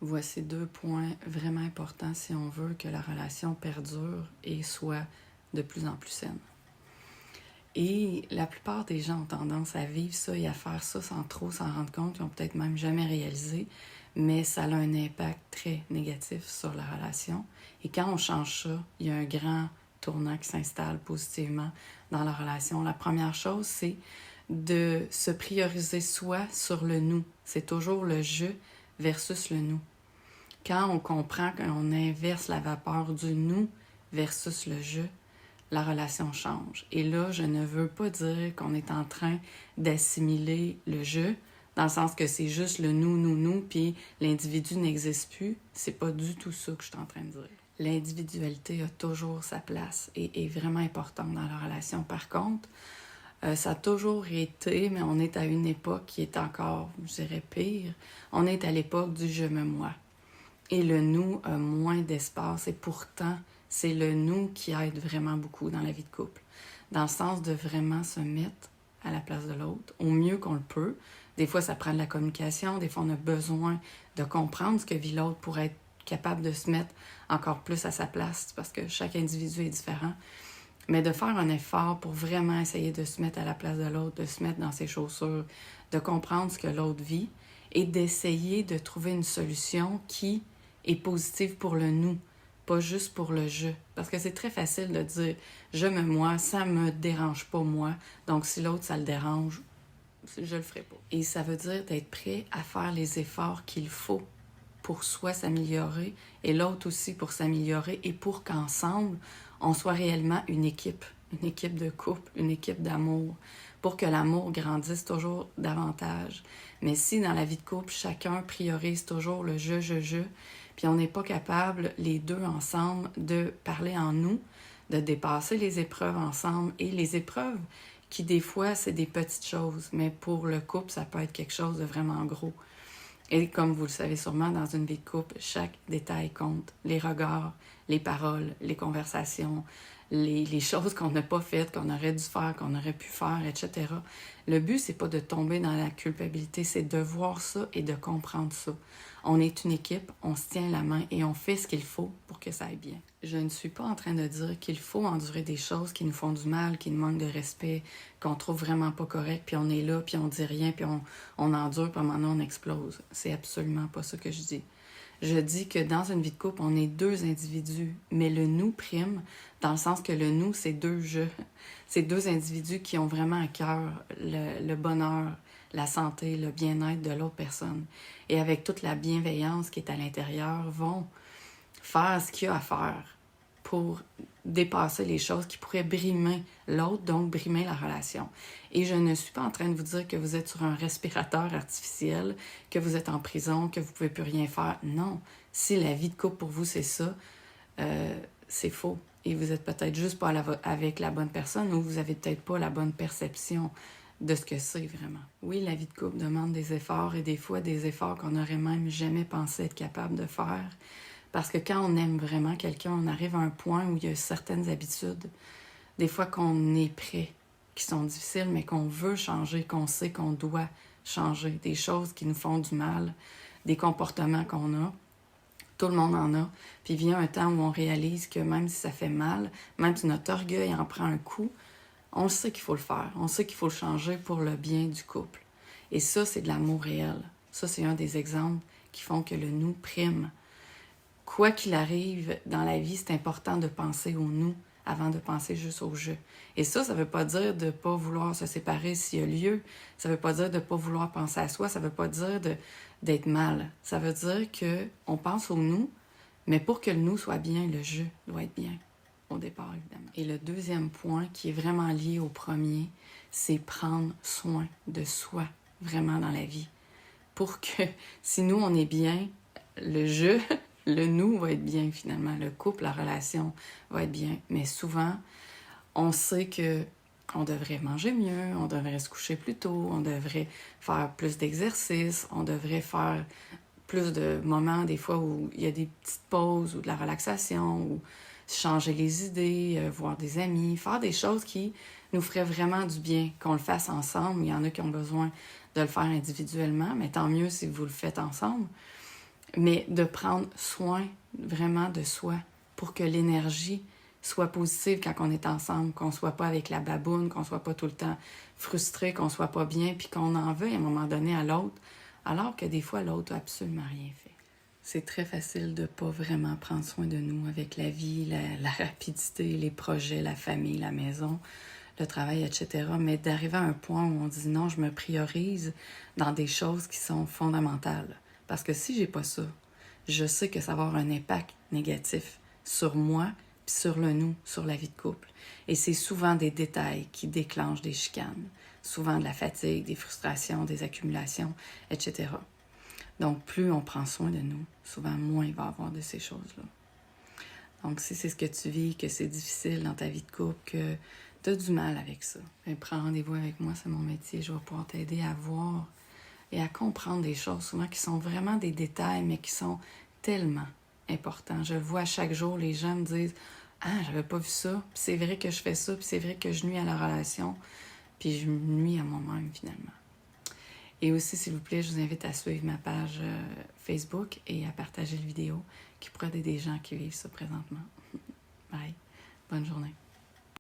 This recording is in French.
Voici 2 points vraiment importants si on veut que la relation perdure et soit de plus en plus saine. Et la plupart des gens ont tendance à vivre ça et à faire ça sans trop s'en rendre compte. Ils n'ont peut-être même jamais réalisé, mais ça a un impact très négatif sur la relation. Et quand on change ça, il y a un grand tournant qui s'installe positivement dans la relation. La première chose, c'est de se prioriser soi sur le nous. C'est toujours le je versus le nous. Quand on comprend qu'on inverse la vapeur du nous versus le je, la relation change. Et là, je ne veux pas dire qu'on est en train d'assimiler le je, dans le sens que c'est juste le nous, puis l'individu n'existe plus. C'est pas du tout ça que je suis en train de dire. L'individualité a toujours sa place et est vraiment importante dans la relation. Par contre, ça a toujours été, mais on est à une époque qui est encore, je dirais, pire. On est à l'époque du je me moi. Et le nous a moins d'espace et pourtant, c'est le nous qui aide vraiment beaucoup dans la vie de couple. Dans le sens de vraiment se mettre à la place de l'autre, au mieux qu'on le peut. Des fois, ça prend de la communication. Des fois, on a besoin de comprendre ce que vit l'autre pour être capable de se mettre encore plus à sa place parce que chaque individu est différent. Mais de faire un effort pour vraiment essayer de se mettre à la place de l'autre, de se mettre dans ses chaussures, de comprendre ce que l'autre vit et d'essayer de trouver une solution qui est positive pour le nous, pas juste pour le je. Parce que c'est très facile de dire « je me moi, ça me dérange pas moi, donc si l'autre ça le dérange, je le ferai pas ». Et ça veut dire d'être prêt à faire les efforts qu'il faut pour soi s'améliorer et l'autre aussi pour s'améliorer et pour qu'ensemble, on soit réellement une équipe de couple, une équipe d'amour, pour que l'amour grandisse toujours davantage. Mais si dans la vie de couple, chacun priorise toujours le je, puis on n'est pas capable, les deux ensemble, de parler en nous, de dépasser les épreuves ensemble, et les épreuves qui des fois, c'est des petites choses, mais pour le couple, ça peut être quelque chose de vraiment gros. Et comme vous le savez sûrement, dans une vie de couple, chaque détail compte. Les regards, les paroles, les conversations, les choses qu'on n'a pas faites, qu'on aurait dû faire, qu'on aurait pu faire, etc. Le but, c'est pas de tomber dans la culpabilité, c'est de voir ça et de comprendre ça. On est une équipe, on se tient la main et on fait ce qu'il faut pour que ça aille bien. Je ne suis pas en train de dire qu'il faut endurer des choses qui nous font du mal, qui nous manquent de respect, qu'on trouve vraiment pas correct, puis on est là, puis on dit rien, puis on endure, puis à un moment donné, on explose. C'est absolument pas ça que je dis. Je dis que dans une vie de couple, on est deux individus, mais le nous prime, dans le sens que le nous, c'est deux je. C'est deux individus qui ont vraiment à cœur le bonheur, la santé, le bien-être de l'autre personne. Et avec toute la bienveillance qui est à l'intérieur, vont faire ce qu'il y a à faire pour dépasser les choses qui pourraient brimer l'autre, donc brimer la relation. Et je ne suis pas en train de vous dire que vous êtes sur un respirateur artificiel, que vous êtes en prison, que vous ne pouvez plus rien faire. Non. Si la vie de couple pour vous, c'est ça, c'est faux. Et vous êtes peut-être juste pas avec la bonne personne ou vous avez peut-être pas la bonne perception de ce que c'est vraiment. Oui, la vie de couple demande des efforts et des fois des efforts qu'on n'aurait même jamais pensé être capable de faire. Parce que quand on aime vraiment quelqu'un, on arrive à un point où il y a certaines habitudes, des fois qu'on est prêt, qui sont difficiles, mais qu'on veut changer, qu'on sait qu'on doit changer. Des choses qui nous font du mal, des comportements qu'on a. Tout le monde en a. Puis vient un temps où on réalise que même si ça fait mal, même si notre orgueil en prend un coup, on sait qu'il faut le faire. On sait qu'il faut le changer pour le bien du couple. Et ça, c'est de l'amour réel. Ça, c'est un des exemples qui font que le nous prime. Quoi qu'il arrive dans la vie, c'est important de penser au nous avant de penser juste au je. Et ça ne veut pas dire de ne pas vouloir se séparer s'il y a lieu. Ça ne veut pas dire de ne pas vouloir penser à soi. Ça ne veut pas dire d'être mal. Ça veut dire qu'on pense au nous, mais pour que le nous soit bien, le je doit être bien au départ, évidemment. Et le deuxième point qui est vraiment lié au premier, c'est prendre soin de soi, vraiment dans la vie. Pour que, si nous, on est bien, le je... Le nous va être bien finalement, le couple, la relation va être bien. Mais souvent, on sait qu'on devrait manger mieux, on devrait se coucher plus tôt, on devrait faire plus d'exercices, on devrait faire plus de moments des fois où il y a des petites pauses ou de la relaxation ou changer les idées, voir des amis, faire des choses qui nous feraient vraiment du bien, qu'on le fasse ensemble. Il y en a qui ont besoin de le faire individuellement, mais tant mieux si vous le faites ensemble. Mais de prendre soin vraiment de soi pour que l'énergie soit positive quand on est ensemble, qu'on soit pas avec la baboune, qu'on soit pas tout le temps frustré, qu'on soit pas bien, puis qu'on en veuille à un moment donné à l'autre, alors que des fois, l'autre n'a absolument rien fait. C'est très facile de pas vraiment prendre soin de nous avec la vie, la rapidité, les projets, la famille, la maison, le travail, etc. Mais d'arriver à un point où on dit non, je me priorise dans des choses qui sont fondamentales. Parce que si j'ai pas ça, je sais que ça va avoir un impact négatif sur moi puis sur le nous, sur la vie de couple. Et c'est souvent des détails qui déclenchent des chicanes, souvent de la fatigue, des frustrations, des accumulations, etc. Donc, plus on prend soin de nous, souvent moins il va y avoir de ces choses-là. Donc, si c'est ce que tu vis, que c'est difficile dans ta vie de couple, que tu as du mal avec ça, bien, prends rendez-vous avec moi, c'est mon métier. Je vais pouvoir t'aider à voir et à comprendre des choses souvent qui sont vraiment des détails, mais qui sont tellement importants. Je le vois à chaque jour, les gens me disent « Ah, j'avais pas vu ça, puis c'est vrai que je fais ça, puis c'est vrai que je nuis à la relation, puis je nuis à moi-même finalement. » Et aussi, s'il vous plaît, je vous invite à suivre ma page Facebook et à partager la vidéo qui pourrait aider des gens qui vivent ça présentement. Bye. Bonne journée.